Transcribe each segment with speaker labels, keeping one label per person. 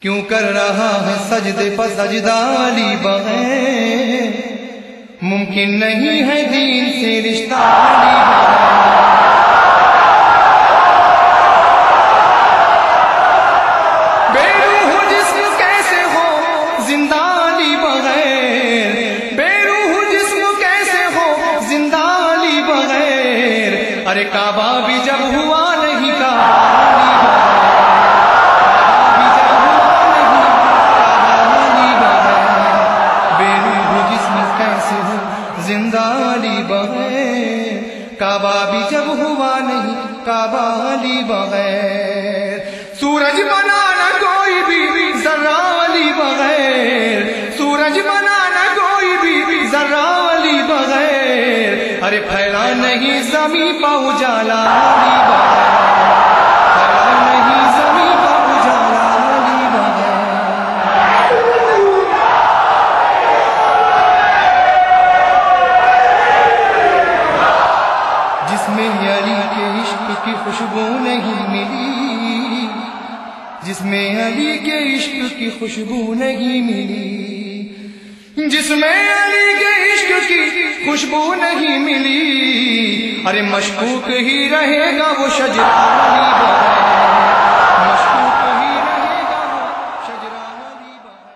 Speaker 1: کیوں کر رہا ہے سجدے پر سجدہ علی بغیر؟ ممکن نہیں ہے دین سے رشتہ علی بغیر۔ بے روح جسم کیسے ہو زندہ علی بغیر؟ بے روح جسم کیسے ہو زندہ علی بغیر؟ ارے کعبہ بھی جب ہوا نہیں کعبہ زندہ علی بغیر، کعبہ بھی جب ہوا نہیں کعبہ علی بغیر۔ سورج بنانا کوئی بھی ذرہ علی بغیر، سورج بنانا کوئی بھی ذرہ علی بغیر۔ ارے پھیلا نہیں زمیں پہ اجالا علی بغیر، پھیلا نہیں زمیں پہ اجالا علی بغیر۔ جس میں علی کے عشق کی خوشبو نہیں ملی، جس میں علی کے عشق کی خوشبو نہیں ملی، جس میں علی کے عشق کی خوشبو نہیں ملی، ارے مشکوک ہی رہے گا وہ شجرہ علی بغیر، مشکوک ہی رہے گا وہ شجرہ علی بغیر۔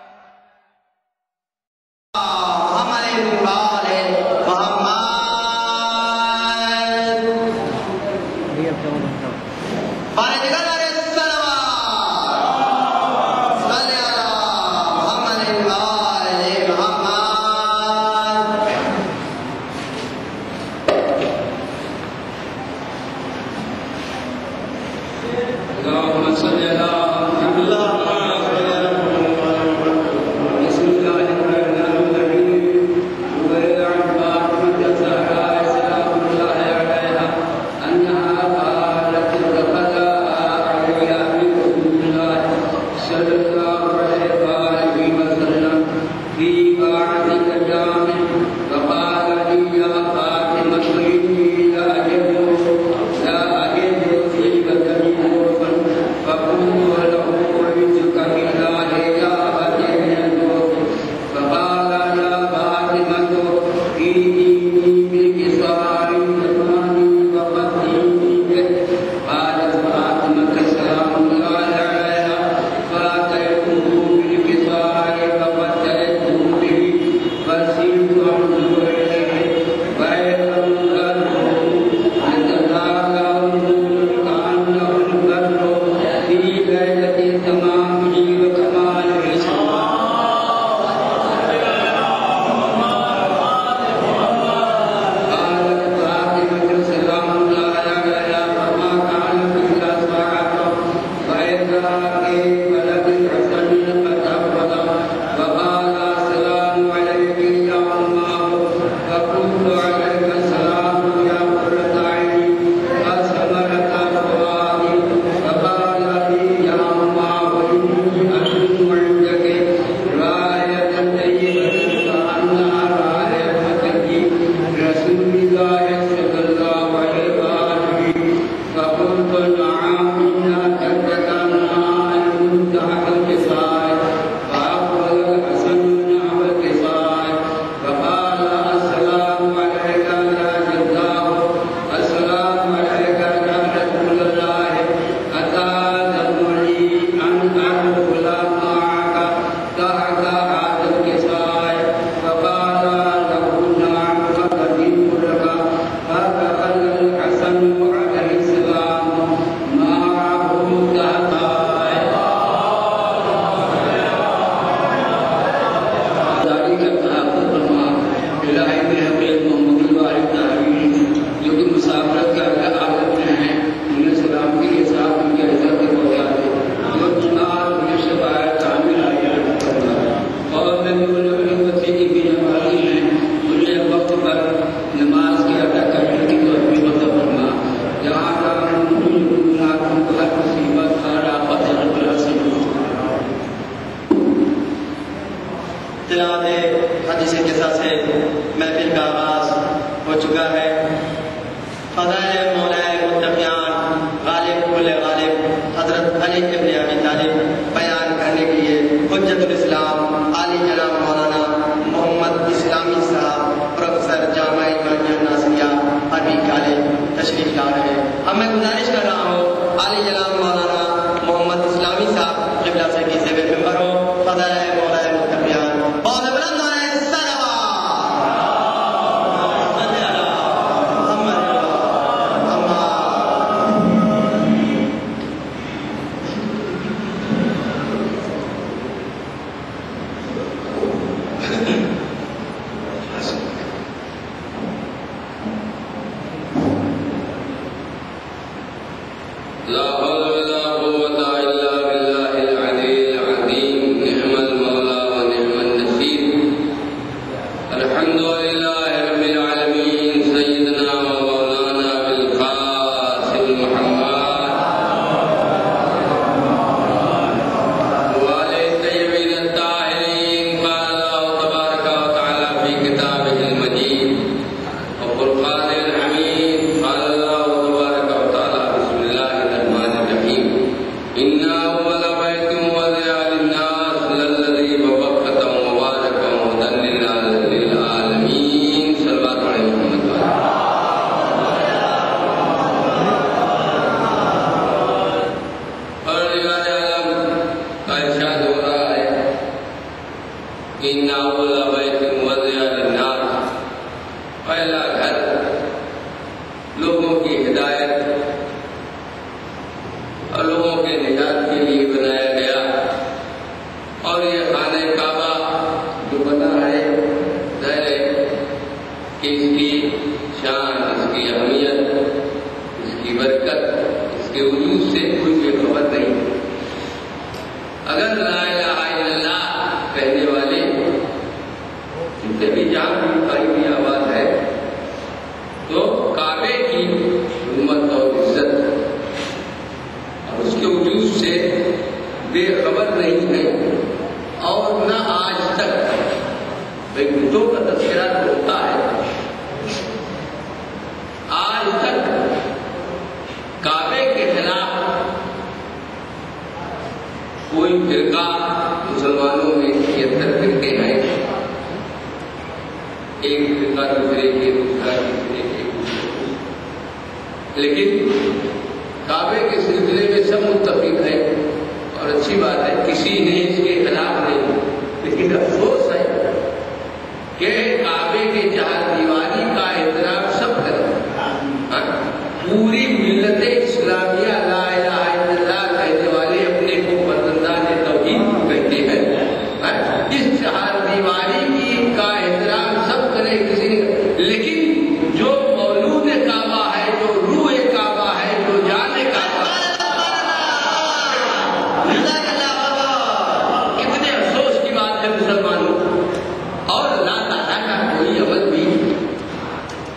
Speaker 2: حدیث قصہ سے محفل کا آغاز ہو چکا ہے۔ فضائل مولائے متقیان غالب کل غالب حضرت علی ابن ابی طالب بیان کرنے کے لیے
Speaker 3: ان اول بیت وضع للناس، پہلا گھر لوگوں کی ہدایت اور لوگوں کے نجات کے لیے بنایا گیا، اور یہ خانہ کعبہ جو بنا ہے ظاہر ہے کہ اس کی شان، اس کی اہمیت، اس کی برکت، اس کے وجود سے کوئی بے خبر نہیں۔ اگر لا الہ الا اللہ کہنے والے جتنے بھی جہاں بھی پائی ہوئی آواز ہے تو کعبے کی حرمت اور عزت اور اس کے وجود سے بے خبر نہیں ہے، اور نہ آج تک بتوں کا تذکرہ ہوتا ہے، آج تک کعبے کے خلاف کوئی فرقہ مسلمانوں میں 73 فرقے ہیں، ایک فرقہ دوسرے کے، دوسرا تیسرے کے، لیکن کعبے کے سلسلے میں سب متفق ہیں، اور اچھی بات ہے کسی نے اس کے خلاف نہیں، لیکن افسوس ہے کہ کعبے کے چار دیواری کا احترام سب کریں، پوری ملت اسلامیہ لا الہ الا اللہ کہنے والے اپنے کو فرزندان توحید کہتے ہیں، اس چار دیواری کی کا احترام سب کرے کسی نے، لیکن جو مولود کعبہ ہے، جو روح کعبہ ہے، جو جان کعبہ ہے، کتنے افسوس کی بات ہے مسلمانوں، اور اللہ تعالیٰ کا کوئی عمل بھی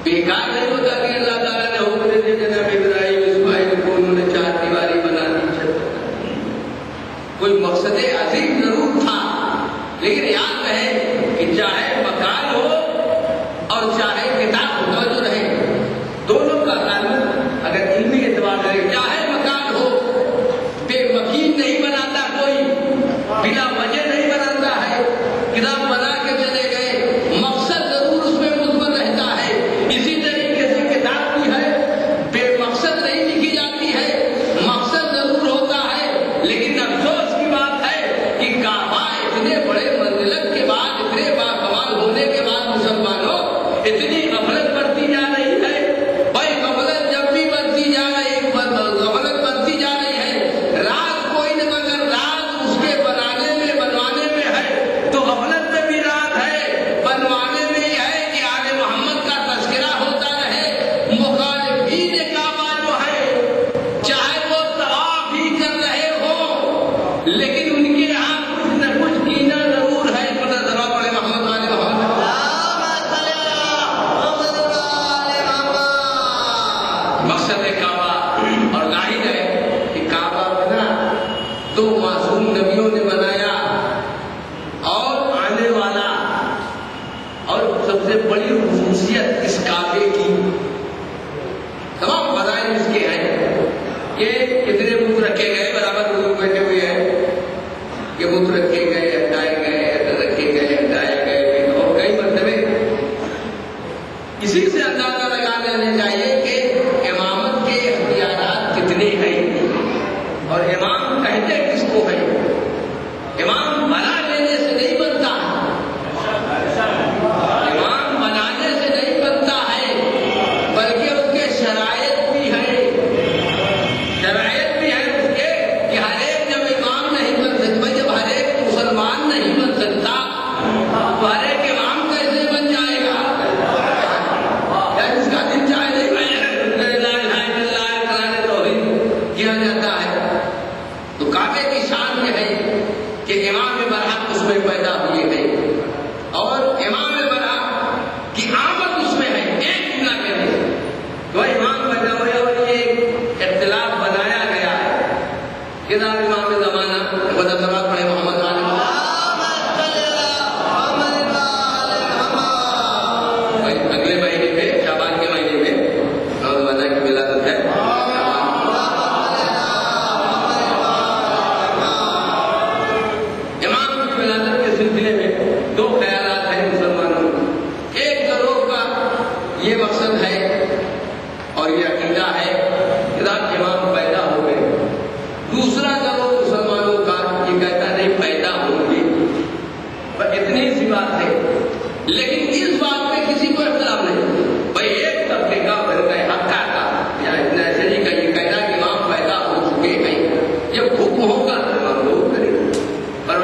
Speaker 3: بیکار نہیں ہوتا کہ اللہ تعالیٰ نے حکم دے دیا جناب ابراہیم اسماعیل کو انہوں نے چار دیواری بنا دی، کوئی مقصد عظیم ضرور تھا، لیکن یاد رہے کہ چاہے مکان ہو اور چاہے کتاب موجود رہے، دونوں کا تعلق اگر علمی اعتبار کرے، چاہے مکان ہو، بے مکین نہیں بناتا کوئی، بلا وجہ نہیں بناتا ہے، کتاب بنا کے چلے گئے، مقصد ضرور اس میں مثبت رہتا ہے، اسی طریقے سے کتاب بھی ہے، بے مقصد نہیں لکھی جاتی ہے، مقصد ضرور ہوتا ہے، لیکن افسوس کی بات ہے کہ کعبہ اتنے بڑے منزلت کے بعد، اتنے باکمال ہونے کے بعد مسلمانوں اتنی غفلت برتی جا رہی ہے، بھائی غفلت جب بھی برتی جا رہی ہے، غفلت برتی جا رہی ہے، راز کوئی نہ مگر راز اس کے بنوانے میں ہے، تو غفلت میں بھی راز ہے، بنوانے میں ہی ہے کہ آل محمد کا تذکرہ ہوتا رہے، مخالفین کعبہ جو ہے چاہے وہ طواف ہی کر رہے ہوں، لیکن ان کے یہاں کچھ نہ کچھ کینہ ضرور ہے، تو نظر پڑے محمد والے محمد، مقصد کعبہ، اور ظاہر ہے کہ کعبہ بنا تو معصوم نبیوں نے بنایا، اور آنے والا اور سب سے بڑی خصوصیت اس کعبے کی، تمام فضائل اس کے ہیں کہ کتنے بت رکھے گئے، برابر لوگ بیٹھے ہوئے ہیں کہ بت رکھے گئے، ہٹائے گئے، رکھے گئے، ہٹائے گئے، اور کئی مرتبے اسی سے اندازہ لگا لینا چاہیے کہ امامت کے اختیارات کتنے ہیں، اور امام کہتے کس کو ہے، امام بنا لینے سے نہیں بنتا، امام بنانے سے نہیں بنتا ہے، بلکہ اس کے شرائط بھی ہیں، شرائط بھی ہے اس کے کہ ہر ایک جب امام نہیں بن سکتا، جب ہر ایک مسلمان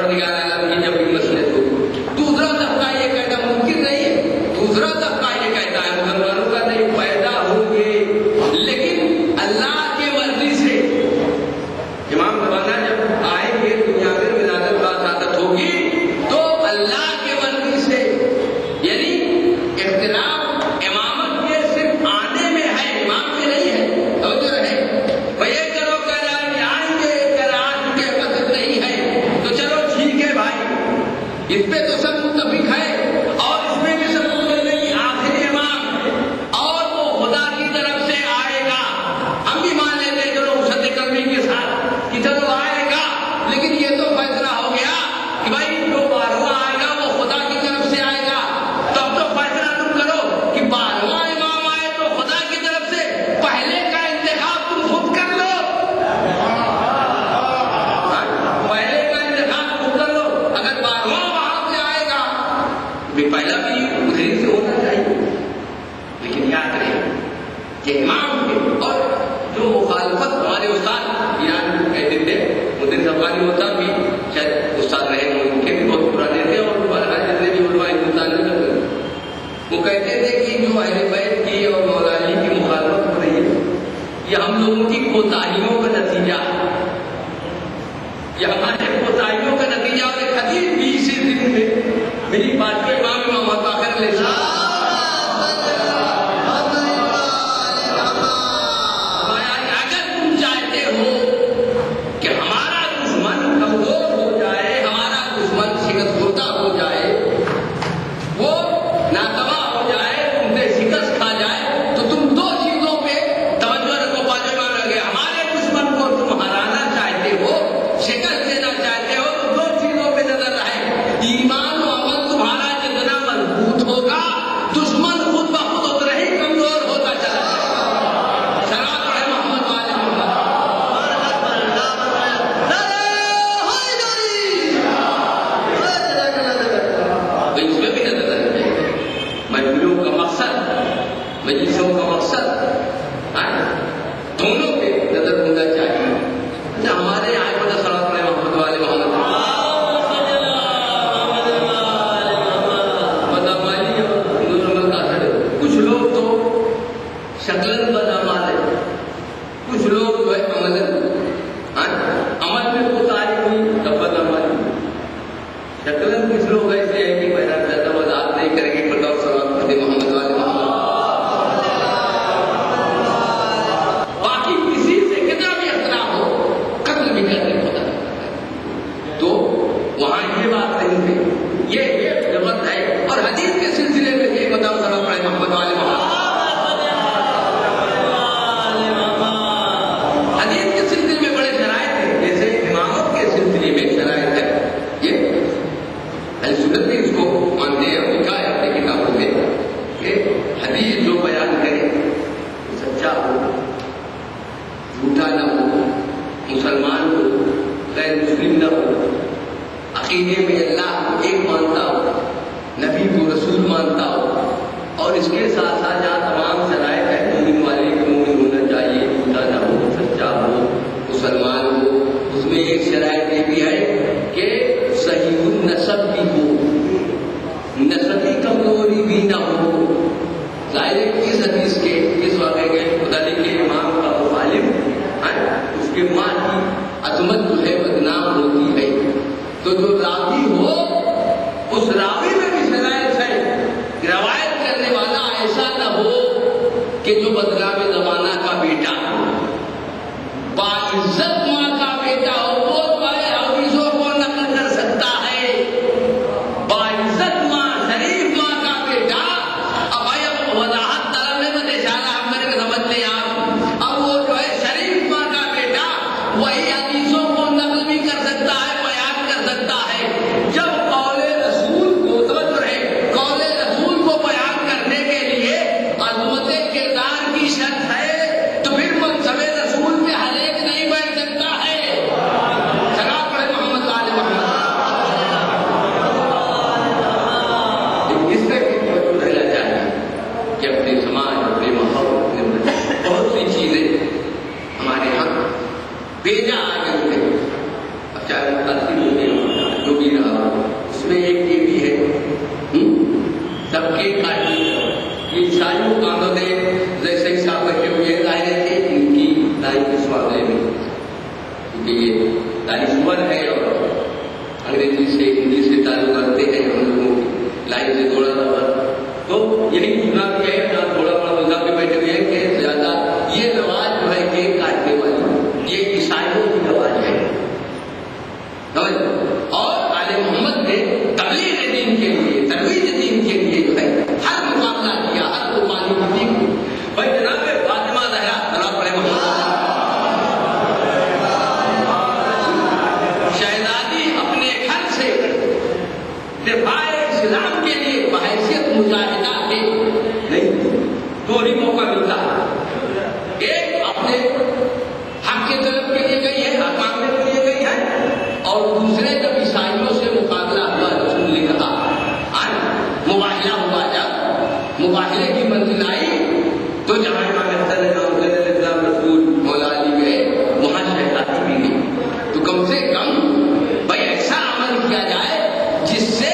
Speaker 3: परवरदिगार आलम की जब भी मसलत हो। दूसरा तबका ये कहता मुमकिन नहीं है, दूसरा तबका ये कहता है मुसलमानों का नहीं पैदा होंगे, लेकिन अल्लाह के मर्जी से। इमाम ज़माना जब आएंगे दुनिया में विलादत बासादत होगी तो अल्लाह के मर्जी से, यानी इख्तिलाफ इमामत के सिर्फ आने में है, इमाम में नहीं है। तो जो रहे भैया करो कल आएंगे, कल आ चुके पसंद नहीं है तो चलो ठीक है भाई, इस पे तो सब मुत्तफिक है और इसमें भी सब नहीं आखिरी इमाम और वो खुदा की तरफ से आएगा। हम भी मान लेते हैं चलो मुसद्दिक़ कलमी के साथ कि चलो आएगा, लेकिन ये तो फैसला हो गया कि भाई जो 12वां आएगा वो खुदा की तरफ से आएगा। तो अब तो फैसला तुम करो कि 12वां इमाम आए तो खुदा की तरफ से, पहले का इंतखाब तुम खुद कर लो, पहले का इंतखाब खुद कर लो। अगर 12वां वहां से आएगा भी पहला भी उधर से होना चाहिए, लेकिन याद रहे कि इमाम के और जो मुखालफत हमारे उस्ताद ईरान कहते थे, मुद्दे अफगानी होता भी शायद उस्ताद रहे हैं, उनके भी बहुत पुराने थे और बहरहाल जितने भी उलमा हिंदुस्तान में करते थे, वो कहते थे कि जो अहले बैत की और मौला अली की मुखालफत हो रही है ये हम लोगों की कोताहियों का नतीजा है, ये हमारे कोताहियों का नतीजा। और एक हदीस भी इसी दिन में मेरी बात को इमाम मोहम्मद बाकर ले अगर तुम चाहते हो कि हमारा दुश्मन कमजोर हो जाए, हमारा दुश्मन शिकस्त खुर्दा हो जाए, वो नातवा हो जाए, तुमसे शिकस्त खा जाए, तो तुम दो चीजों पे तवज्जो रखो। बाजूमान रखे, हमारे दुश्मन को तुम हराना चाहते हो, शिकस्त देना चाहते हो, तो दो चीजों पे नजर रहे, ईमान और अमल तुम्हारा जितना मजबूत होगा दुश्मन खुद ब खुद उतना ही कमजोर होता चला जाएगा। सलात पढ़े मोहम्मद वाले मोहम्मद। तो इसमें भी नजर रखना चाहिए, महफिलों का मकसद, मजलिसों का मकसद दोनों पे नजर होना चाहिए। अच्छा, हमारे यहाँ पर सलात पढ़े मोहम्मद वाले मोहम्मद कुछ लोग तो शक्लन बदअमल है, कुछ लोग जो है अमलन, अमल में कोताही हुई तब बदअमल। शक्लन कुछ लोग ऐसे हैं कि मेरा ज्यादा वजाहत नहीं करेंगे, बताओ सलात पढ़े मोहम्मद वाले बाकी किसी से कितना भी इख्तिलाफ हो कत्ल भी करने होता है, तो वहां ये बात नहीं है, ये जबरदस्त है। और हदीस के सिलसिले में ये बताओ सलात पढ़े मोहम्मद वाले हदीस के सिलसिले में बड़े शराइत हैं, जैसे इमामत के सिलसिले में शराइत है, ये अहले सुन्नत भी इसको मानते हैं और लिखा है अपनी किताबों में कि हदीस जो बयान करे सच्चा हो, झूठा न हो, मुसलमान हो, गैर मुस्लिम न हो, अकीदे में अल्लाह को एक मानता हो, नबी को रसूल मानता हो, और इसके साथ साथ जहाँ तमाम शराइत है मोमिन वाले को मोमिन होना चाहिए, झूठा न हो, सच्चा हो, मुसलमान हो। उसमें एक शराइत ये भी है कि सहीहुन नसब भी हो, नसबी कमजोरी भी न हो। जाहिर है इस हदीस के इस वाक़े के खुदा के इमाम का मुखालिफ उसके माँ की अजमत जो है बदनाम होती है, तो जो रावी हो उस रावी में भी शराइत है, रवायत करने वाला ऐसा न हो कि जो बदनाम जमाना का बेटा, बाइज्जत माँ का बेटा हो, वो हदीसों को नकल कर सकता है। बाइज्जत माँ, शरीफ माँ का बेटा, अब भाई अब वजाहत तलबने में इशारा हम करके समझ लें आप, अब वो जो है शरीफ माँ का बेटा वही हदीसों को नकल भी कर सकता है, बयान कर सकता है। जब कौले रसूल को समझ रहे, कौले रसूल को बयान करने के लिए अज़मत किरदार की शर्त है, तो फिर मनसबे रसूल पे हर एक नहीं बैठ सकता है। सलात पढ़े मोहम्मद वाले मोहम्मद। इससे भी रहना चाहिए कि अपने समाज, अपने माहौल, बहुत सी चीजें हमारे यहाँ बेजा आ गई है। अब चाहे मुतासिर होते हैं, जो भी केक काटने ये ईसाइयों का आनंद है। जैसे ही साहब बैठे हुए दायरे थे इनकी दाई के स्वागत में, क्योंकि ये दाई स्वर है और अंग्रेजी से हिंदी से ताल्लुक रखते हैं हम लोगों की लाइन से जोड़ा हुआ, तो यही चुना भी है ना थोड़ा बड़ा मुद्दा पे बैठे हुए हैं कि ज्यादा ये रवाज जो है केक काटने वाली ये ईसाइयों की रवाज है। और आले मोहम्मद ने तबलीग दीन के लिए, तरवीज दीन के लिए जो है हर मुकाबला किया, हर कुर्बानी दी। भाई जनाब फातिमा ज़हरा सलाम पढ़े शहजादी अपने घर से दिफाए इस्लाम के लिए बहैसियत मुजाहिदा थे नहीं, दो ही मौका मिलता है। एक अपने हक के तलब के लिए गई है, हक मांगने के लिए गई है, और दूसरे जब ईसाइयों से मुकाबला हुआ, रसूल ने कहा मुबाहिला हुआ, जब मुबाहिले की मंजिल आई तो जहां रसूल मौला अली गए वहां शहजादी भी गई। तो कम से कम भाई ऐसा अमल किया जाए जिससे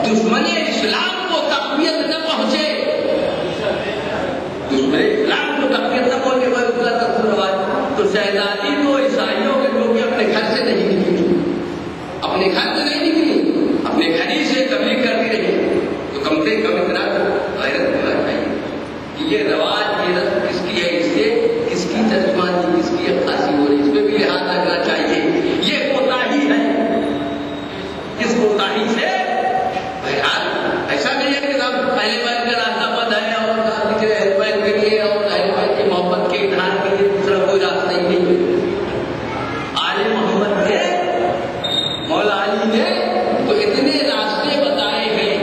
Speaker 3: दुश्मन इस्लाम को तकवीयत न पहुंचे, दुश्मन इस्लाम को तकवीयत न पहुंचे। भाई उसका रसूल रवाज तो शहजादी तो ईसाइयों के लोग अपने घर से नहीं निकली, अपने घर से नहीं निकली, अपने घर ही से तबलीग करती रही। तो कम से कम इतना गैरत होना चाहिए कि ये रवाज ये रस्म किसकी है, इससे किसकी तर्जमानी, किसकी अक्कासी हो रही, इस पर भी लिहाज रखना चाहिए। ये कोताही है, इस कोताही से बहरहाल ऐसा नहीं है कि सब अहले बैत का रास्ता बंद है और अहले बैत के लिए और अहले बैत की मोहब्बत के इजहार के लिए दूसरा कोई रास्ता ही नहीं। आले मोहम्मद ने, मौला अली ने तो इतने रास्ते बताए हैं।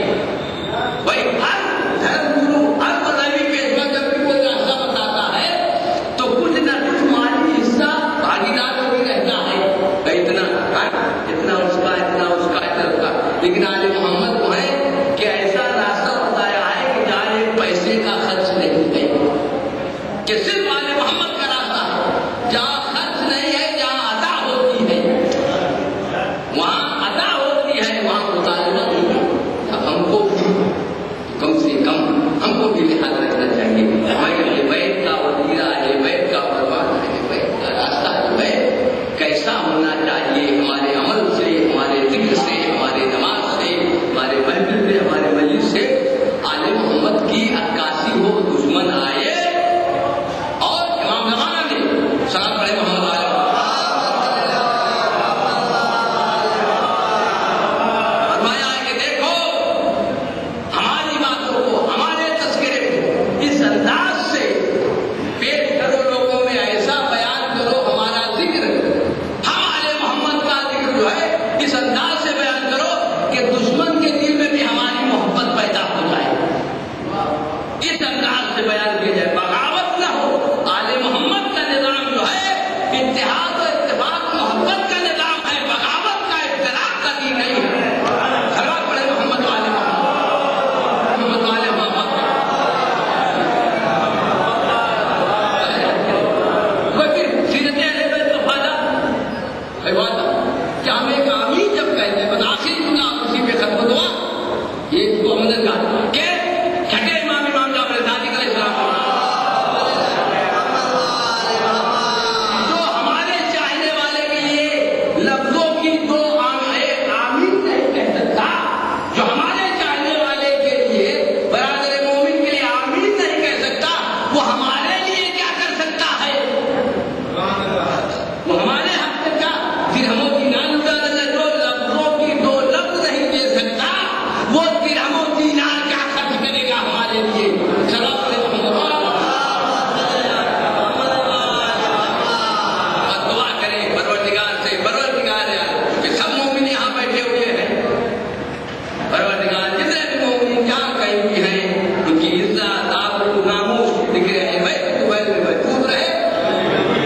Speaker 3: भाई हर धर्म गुरु, हर मजहबी पेशवा जब भी कोई रास्ता बताता है तो कुछ न कुछ माली हिस्सा भागीदार को भी रहता है, इतना इतना उसका, इतना उसका, इतना उसका। लेकिन आले मोहम्मद को है कि ऐसा रास्ता बताया है कि जहाँ एक पैसे का खर्च नहीं है, कि सिर्फ आले मोहम्मद का रास्ता है, जहाँ खर्च नहीं है, जहाँ अदा होती है, वहाँ अदा होती है, वहाँ मुतालबा नहीं है। अब हमको कम से कम हमको भी लिहाज रखना चाहिए। अहले बैत का वजीरा, अहले बैत का परवान, अहले बैत का रास्ता जो है कैसा होना चाहिए, हमारे अमल से, हमारे जिक्र से, हमारे नमाज से, हमारे महफिल से, हमारे मजलिस से आले मोहम्मद की अक्कासी हो। दुश्मन आए और इमाम ज़माना ने सलाम पढ़े मोहम्मद आले फरमाया है कि देखो हमारी बातों को, हमारे तज़किरे को इस अंदाज से पेश करो, लोगों में ऐसा बयान करो, हमारा जिक्र, हम आले मोहम्मद का जिक्र जो है इस अंदाज से बयान करो कि दुश्मन के दिल में भी हमारी मोहब्बत पैदा हो जाए, इस अंदाज से बयान किया जाए, बगावत न हो। आले मोहम्मद का निज़ाम जो है इत्तेहाद और इत्तेफाक, मोहब्बत का निज़ाम है, बगावत का, इख्तिलाफ का दीन नहीं है। सलाम पढ़े मोहम्मद वाले मोहम्मद वाले मोहम्मद। लेकिन सीरत अहले बैत का फायदा है वादा कि हम एक आमीन जब कहते हैं, बस आखिरी जुमला उसी पे खत्म हुआ, ये तो हमने कहा कि छठे इमाम जाफर सादिक अलैहिस्सलाम जो हमारे चाहने वाले के लिए लफ्जों की दो आमीन नहीं कह सकता, जो हमारे चाहने वाले के लिए, बरादर मोमिन के लिए आमीन नहीं कह सकता, वो हमारे लिए क्या कर सकता है? वो हमारे हक में क्या दिरहमों की नानुदान, जो लफ्जों की दो लफ्ज नहीं दे सकता, वो दिरहमों दीनार क्या खर्च करेगा हमारे लिए? सलाम और दुआ करें परवरदिगार से, परवरदिगार कि सब मोमिन यहाँ बैठे हुए हैं, परवरदिगार जितने भी मोमिन यहाँ कहीं भी हैं उनकी इज्जत, आबरू, नामूस, जिक्र अहले बैत में महफूज रहे।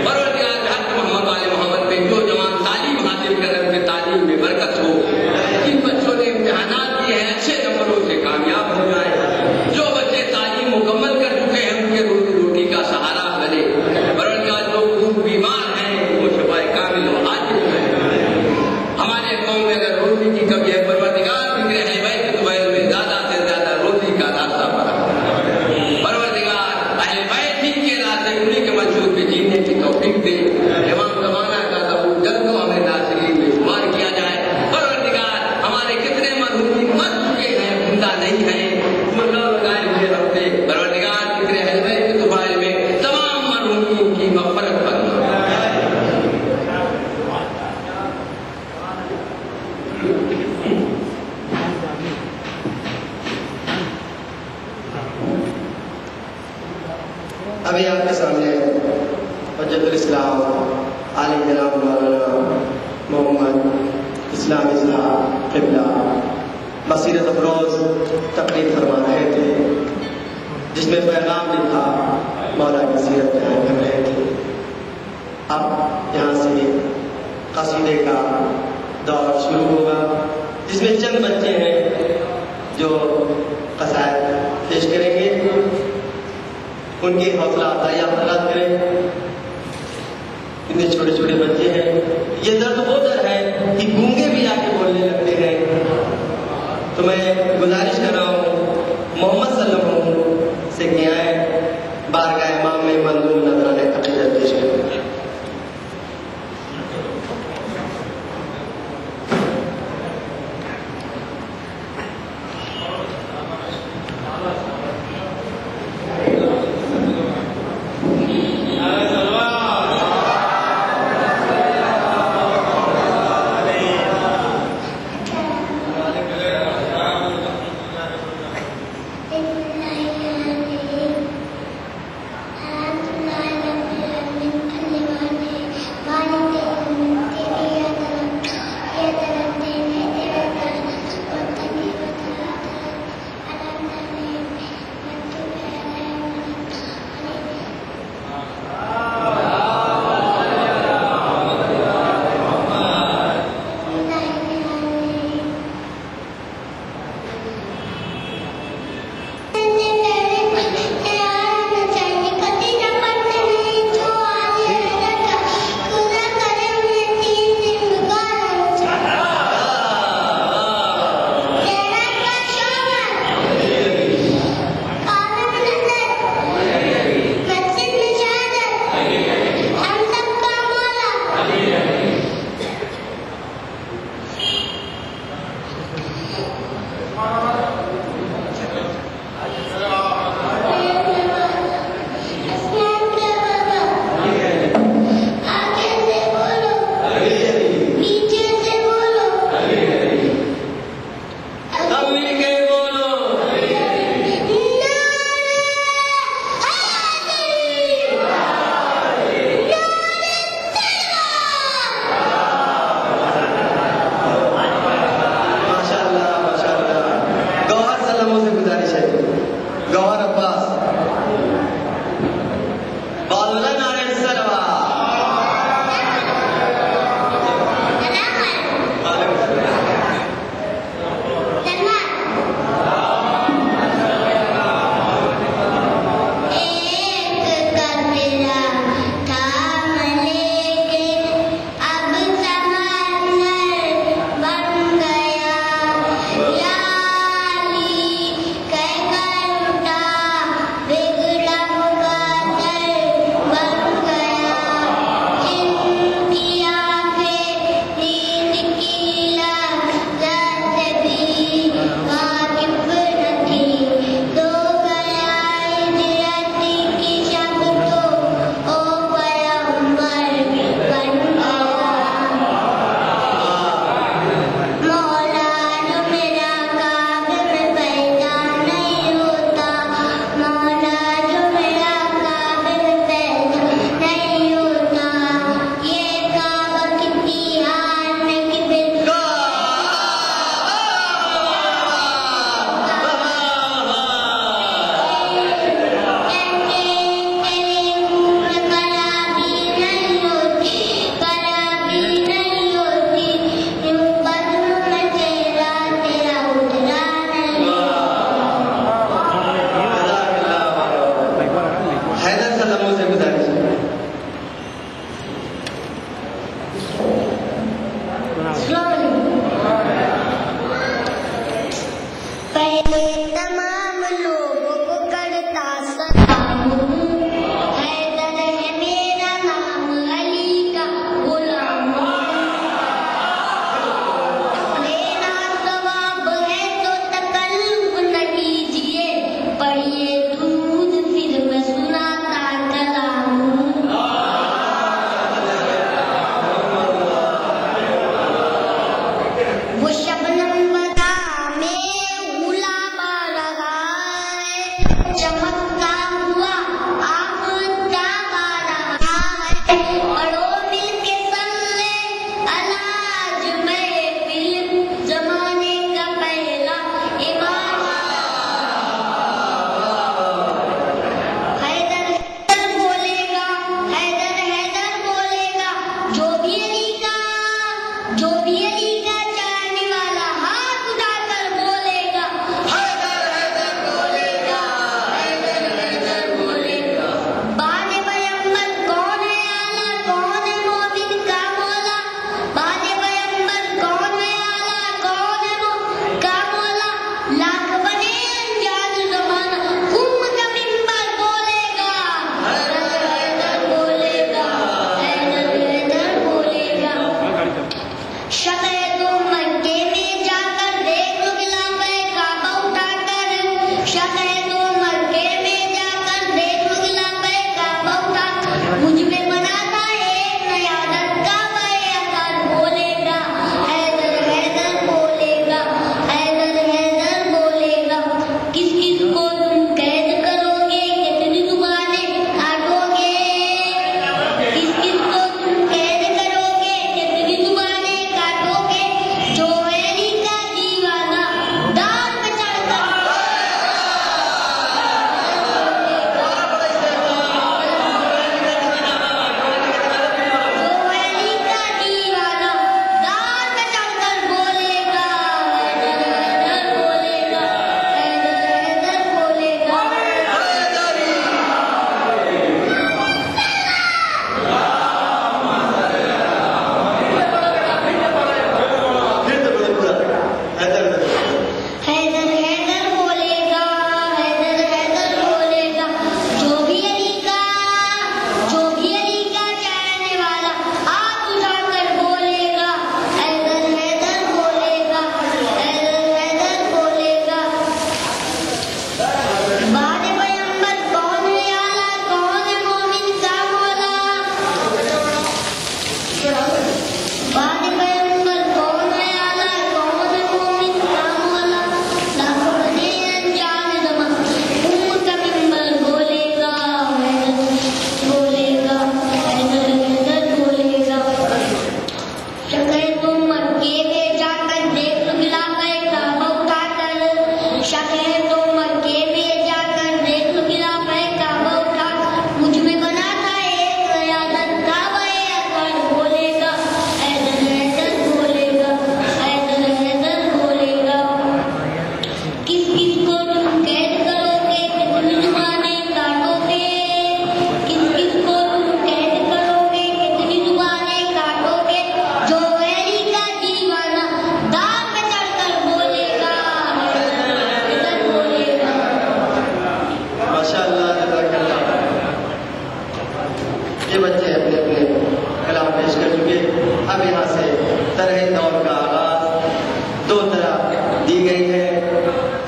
Speaker 3: परवरदिगार हक मोहम्मद वाले मोहम्मद पे जो जवान तालीम हासिल कर रहे, उनकी तालीम में बरकत हो, जिन बच्चों ने इम्तिहानात दिए हैं अच्छे नंबरों से कामयाब हो जाए, जो बच्चे तालीम मुकम्मल कर चुके हैं उनके रोजी रोटी का सहारा बने। परवरदिगार लोग बीमार हैं वो शिफाए कामिल हो, हाजिर है। हमारे कौम में अगर रोजी की कमी है, परवरदिगार जिक्र अहले बैत में ज्यादा से ज्यादा रोजी का रास्ता
Speaker 2: ابھی آپ کے سامنے حجت الاسلام عالم جناب مولانا محمد اسلام اصلاح قبلہ بصیرت افروز تقریر فرما رہے تھے، جس میں پیغام بھی تھا، مولا کی سیرت بیان کر رہے تھے۔ اب یہاں سے قصیدے کا دور شروع ہوگا، جس میں چند بچے ہیں جو قصائد پیش کریں گے، ان کی حوصلہ افزائی آپ کریں۔ اتنے چھوٹے چھوٹے بچے ہیں، یہ درد وہ درد ہے کہ گونگے بھی آ کے بولنے لگتے ہیں۔ تو میں گزارش کر رہا ہوں محمد صلی اللہ علیہ وسلم سے کہ آئے بارگاہ امام میں منظور نظرانے عقیدت پیش کریں۔
Speaker 4: الحمد لله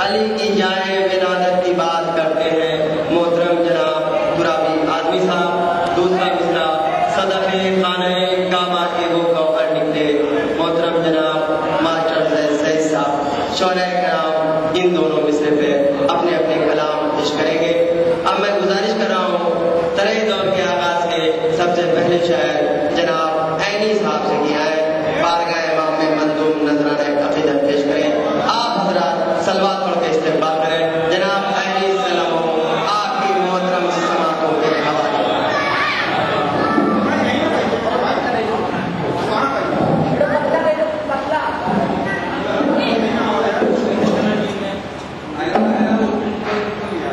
Speaker 2: علی کی جائے ولادت کی بات کرتے ہیں محترم جناب ترابی آدمی صاحب. دوسرا مصرع صدقے خانہ کعبہ کے وہ گوہر نکلے محترم جناب ماسٹر زید سعید صاحب شعراء کرام ان دونوں مصرے پہ اپنے اپنے کلام پیش کریں گے. اب میں گزارش کر رہا ہوں طرح دور کے آغاز کے سب سے پہلے شاعر جناب عینی صاحب سے کیا ہے بارگاہ امام میں منظوم نذرانہ عقیدت پیش کریں. آپ حضرات صلوات